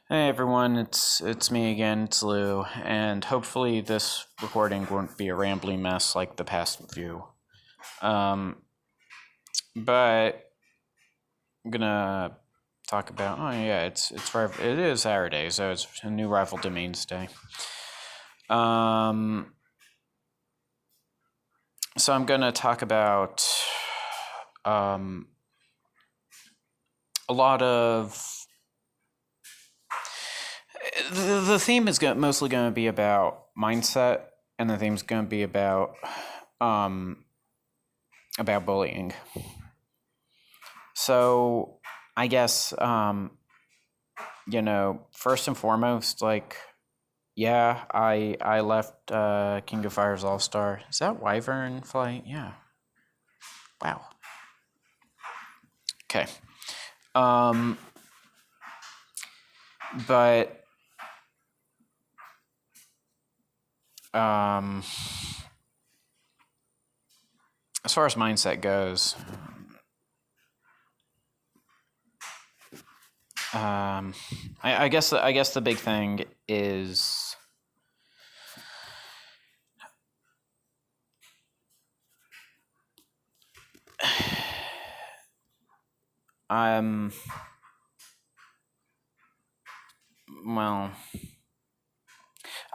Hey everyone, it's me again, it's Lou, and hopefully this recording won't be a rambling mess like the past few. Um, but I'm gonna talk about. Oh yeah, it is Saturday, so it's a new Rival Domains Day. Um, so I'm gonna talk about um a lot of. The theme is mostly going to be about mindset, and the theme's going to be um about bullying. So I guess first and foremost, yeah, I left King of Fighters All Star. Is that Wyvern Flight? Yeah. Wow. Okay. Um but um as far as mindset goes, I guess the big thing is um well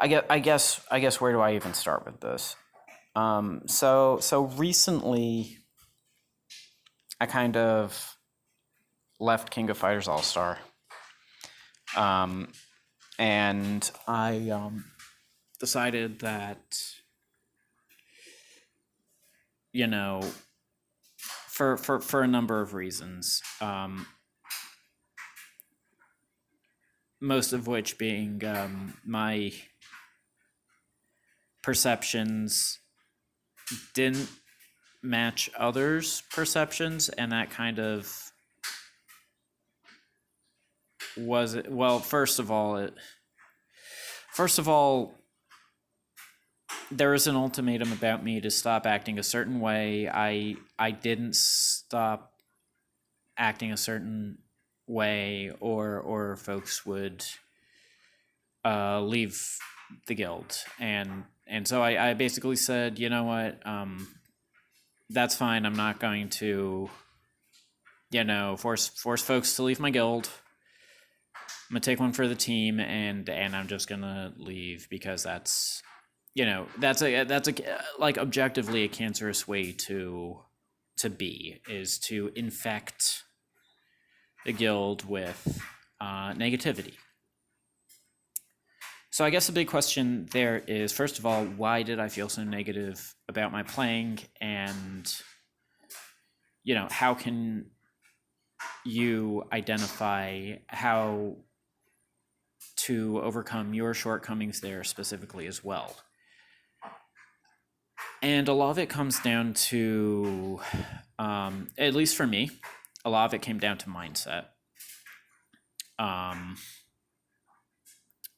I guess where do I even start with this? So recently I kind of left King of Fighters All Star. And I decided that, you know, for a number of reasons, most of which being my perceptions didn't match others' perceptions, and that kind of was it. Well, first of all, there was an ultimatum about me to stop acting a certain way. I didn't stop acting a certain way, or folks would leave the guild, and so I basically said, you know what, that's fine. I'm not going to, force folks to leave my guild. I'm gonna take one for the team, and I'm just gonna leave because that's that's a like objectively a cancerous way to be, is to infect the guild with negativity. So I guess the big question there is, first of all, why did I feel so negative about my playing, and how can you identify how to overcome your shortcomings there specifically as well? And a lot of it comes down to, at least for me, a lot of it came down to mindset.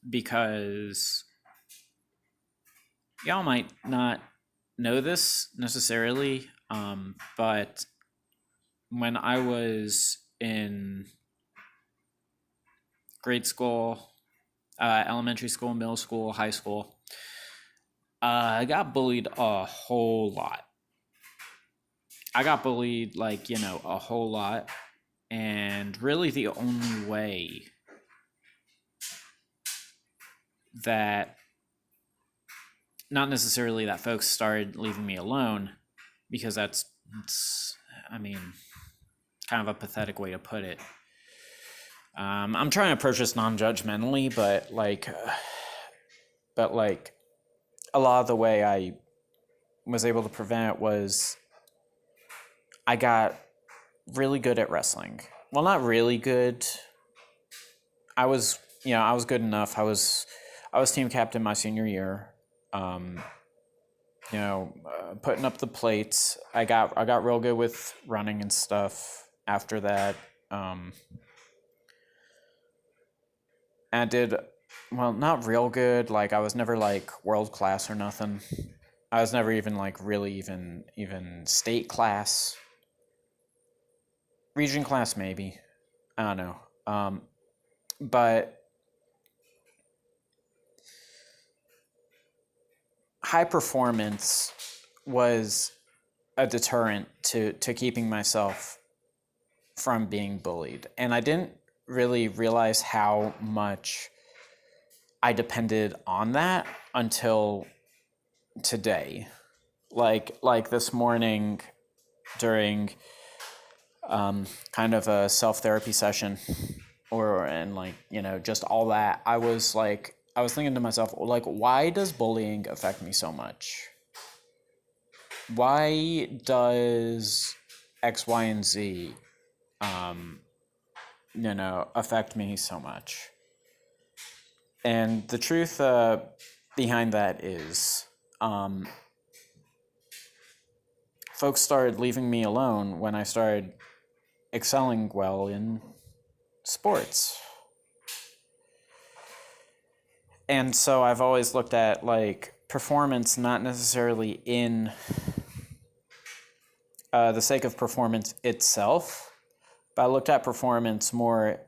Because y'all might not know this necessarily, but when I was in grade school, elementary school, middle school, high school, I got bullied a whole lot. I got bullied a whole lot, and really the only way that, not necessarily that folks started leaving me alone, because that's kind of a pathetic way to put it. I'm trying to approach this non-judgmentally, but a lot of the way I was able to prevent it was I got really good at wrestling. Well, not really good. I was good enough. I was team captain my senior year. Putting up the plates. I got real good with running and stuff after that. And I did, well, not real good. Like, I was never world class or nothing. I was never even really even state class. Region class maybe. I don't know. But high performance was a deterrent to keeping myself from being bullied. And I didn't really realize how much I depended on that until today. Like this morning during kind of a self-therapy session, and like, just all that, I was thinking to myself, like, why does bullying affect me so much? Why does X, Y, and Z affect me so much? And the truth behind that is, folks started leaving me alone when I started excelling well in sports. And so I've always looked at like performance not necessarily in the sake of performance itself, but I looked at performance more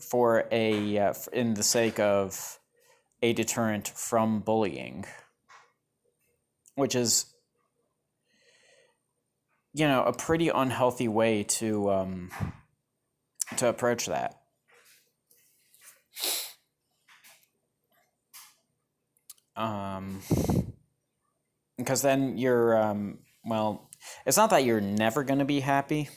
for in the sake of a deterrent from bullying, which is a pretty unhealthy way to approach that. Because then you're it's not that you're never going to be happy.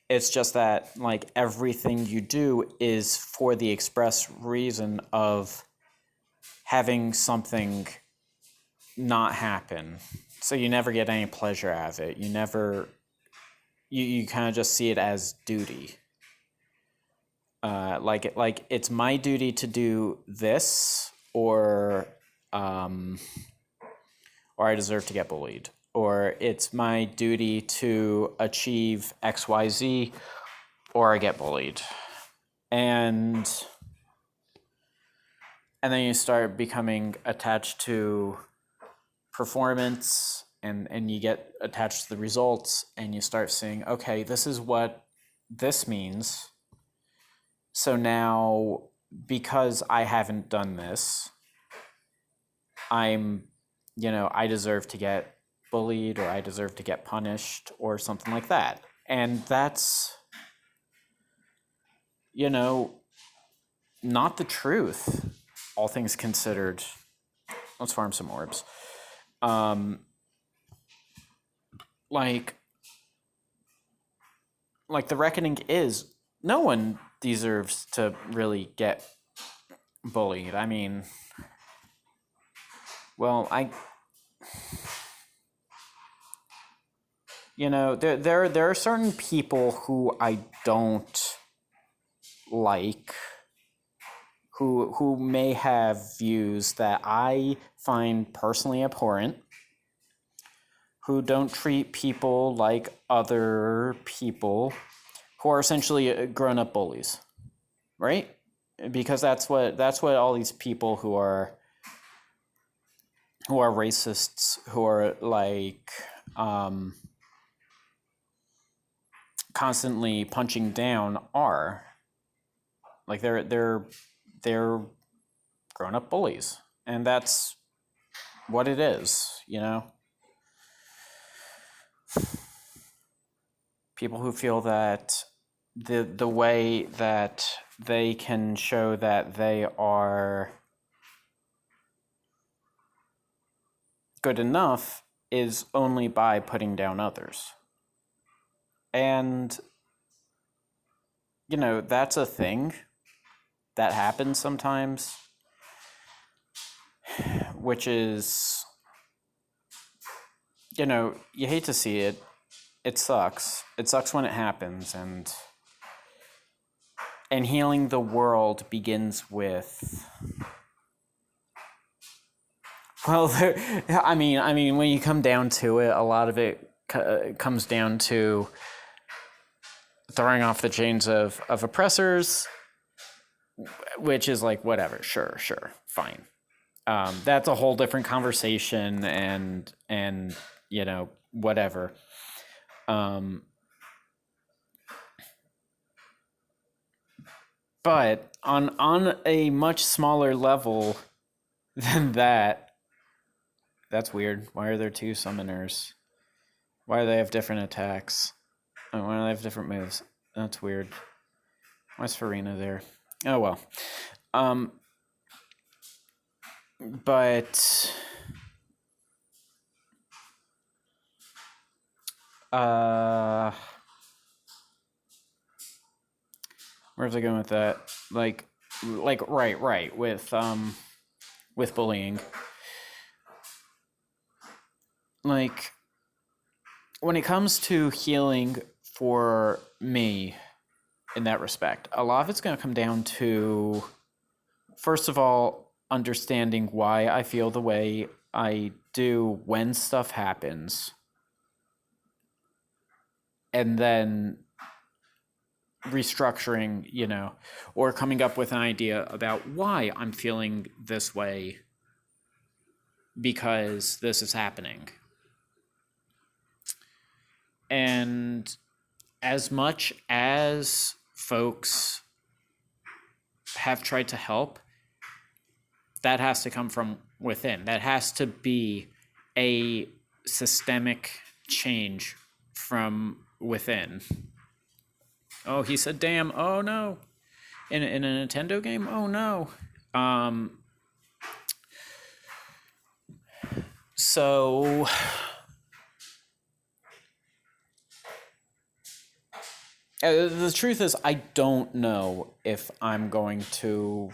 It's just that like everything you do is for the express reason of having something not happen. So you never get any pleasure out of it. You kind of just see it as duty. Like it's my duty to do this, or I deserve to get bullied, or it's my duty to achieve XYZ, or I get bullied. And then you start becoming attached to performance, and you get attached to the results, and you start saying, okay, this is what this means. So now, because I haven't done this, I deserve to get bullied, or I deserve to get punished, or something like that. And that's, not the truth, all things considered. Let's farm some orbs. Like the reckoning is, no one deserves to really get bullied. I mean, well, there are certain people who I don't like, who may have views that I find personally abhorrent, who don't treat people like other people, who are essentially grown-up bullies, right? Because that's what all these people who are racists, who are like constantly punching down are. Like they're grown-up bullies, and that's what it is, People who feel that the way that they can show that they are good enough is only by putting down others. And, that's a thing that happens sometimes, which is, you hate to see it. It sucks. It sucks when it happens, and healing the world begins with, well, I mean, when you come down to it, a lot of it comes down to throwing off the chains of oppressors, which is like, whatever, sure, fine. That's a whole different conversation, and whatever. But on a much smaller level, then that's weird. Why are there two summoners? Why do they have different attacks? Why do they have different moves? That's weird. Why's Farina there? Oh well. But where was I going with that? Like right with bullying. Like when it comes to healing for me in that respect, a lot of it's going to come down to, first of all, understanding why I feel the way I do when stuff happens, and then restructuring, or coming up with an idea about why I'm feeling this way because this is happening. And as much as folks have tried to help, that has to come from within. That has to be a systemic change from within. Oh, he said, damn. Oh, no. In a Nintendo game? Oh, no. So the truth is, I don't know if I'm going to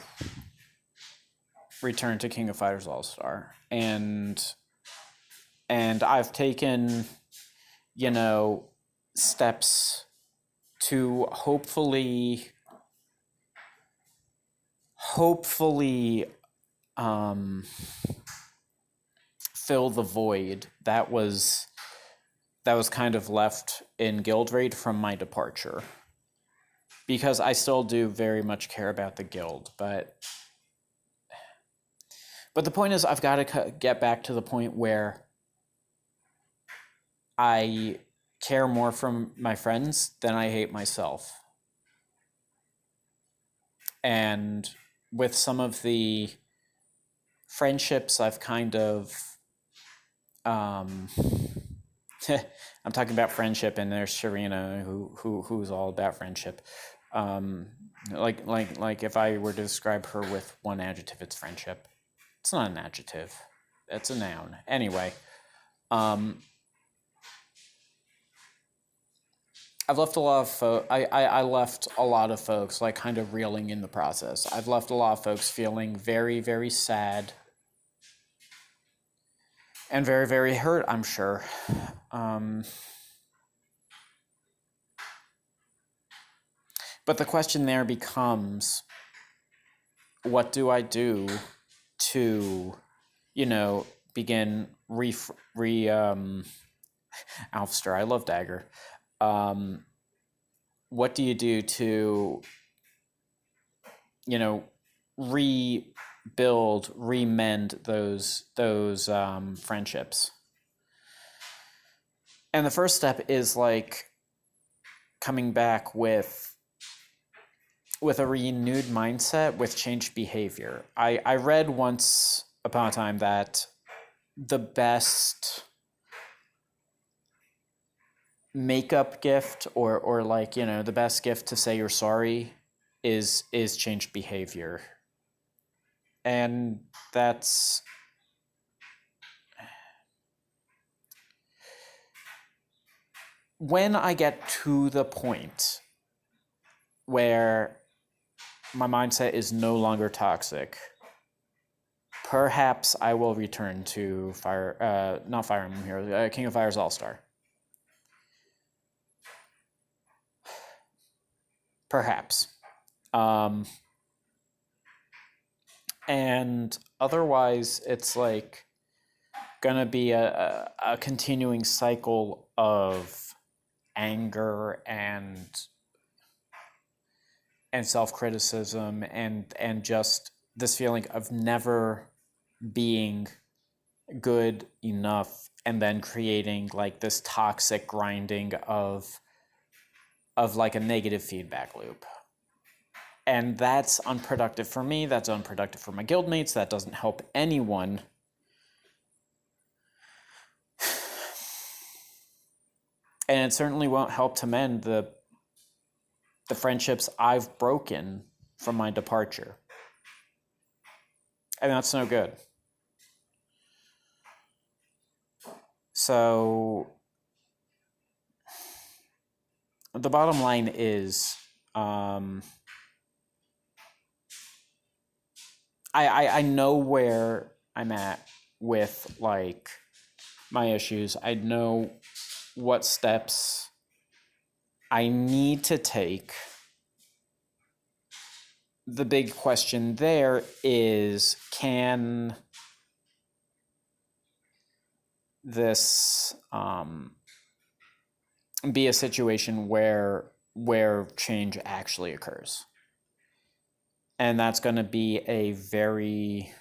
return to King of Fighters All-Star. And I've taken, steps to hopefully fill the void that was kind of left in Guild Raid from my departure. Because I still do very much care about the guild, but the point is, I've got to get back to the point where I care more from my friends than I hate myself. And with some of the friendships I've kind of I'm talking about friendship, and there's Sharina who's all about friendship. Like if I were to describe her with one adjective, it's friendship. It's not an adjective. It's a noun. Anyway, I've left a lot of I left a lot of folks like kind of reeling in the process. I've left a lot of folks feeling very, very sad and very, very hurt, I'm sure. But the question there becomes, what do I do to, begin Alfster, I love Dagger. What do you do to, rebuild, remend those friendships? And the first step is like coming back with a renewed mindset with changed behavior. I read once upon a time that the best makeup gift or like, the best gift to say you're sorry is changed behavior. And that's when I get to the point where my mindset is no longer toxic, perhaps I will return to not Fire Emblem Heroes, King of Fighters All-Star. Perhaps. And otherwise, it's like gonna be a continuing cycle of anger and self-criticism and just this feeling of never being good enough, and then creating like this toxic grinding of like a negative feedback loop. And that's unproductive for me. That's unproductive for my guildmates. That doesn't help anyone. And it certainly won't help to mend the friendships I've broken from my departure. And that's no good. So the bottom line is, I know where I'm at with like my issues. I know what steps I need to take. The big question there is, can this be a situation where change actually occurs? And that's going to be a very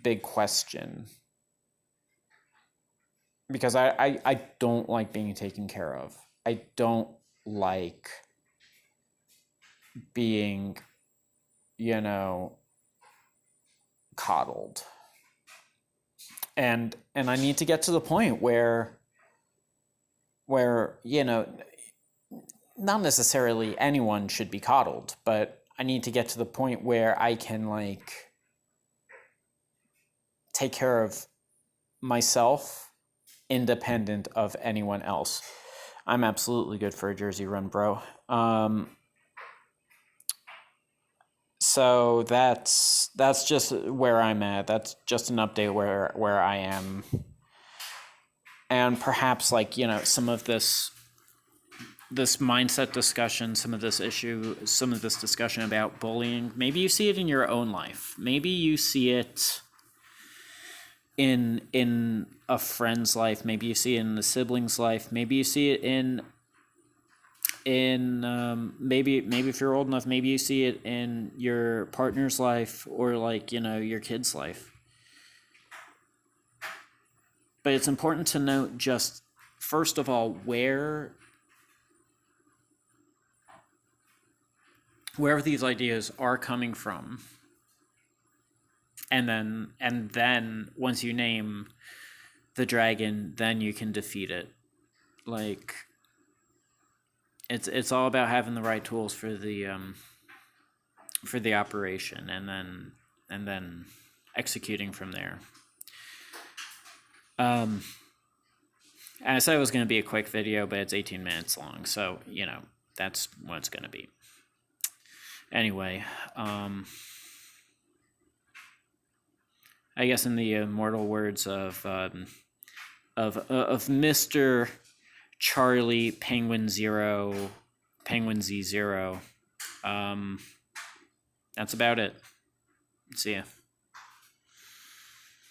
big question, because I don't like being taken care of. I don't like being, coddled. And I need to get to the point where not necessarily anyone should be coddled, but I need to get to the point where I can like take care of myself independent of anyone else. I'm absolutely good for a Jersey run, bro. So that's just where I'm at. That's just an update where I am. And perhaps like, some of this mindset discussion, some of this discussion about bullying, maybe you see it in your own life. Maybe you see it in a friend's life. Maybe you see it in a sibling's life. Maybe you see it in maybe if you're old enough, maybe you see it in your partner's life, or like, your kid's life. But it's important to note, just first of all, where these ideas are coming from, and then once you name the dragon, then you can defeat it. Like, it's all about having the right tools for the operation, and then executing from there. And I said it was going to be a quick video, but it's 18 minutes long, so that's what it's going to be. Anyway, I guess in the immortal words of Mr. Charlie Penguin Z0, that's about it. See ya.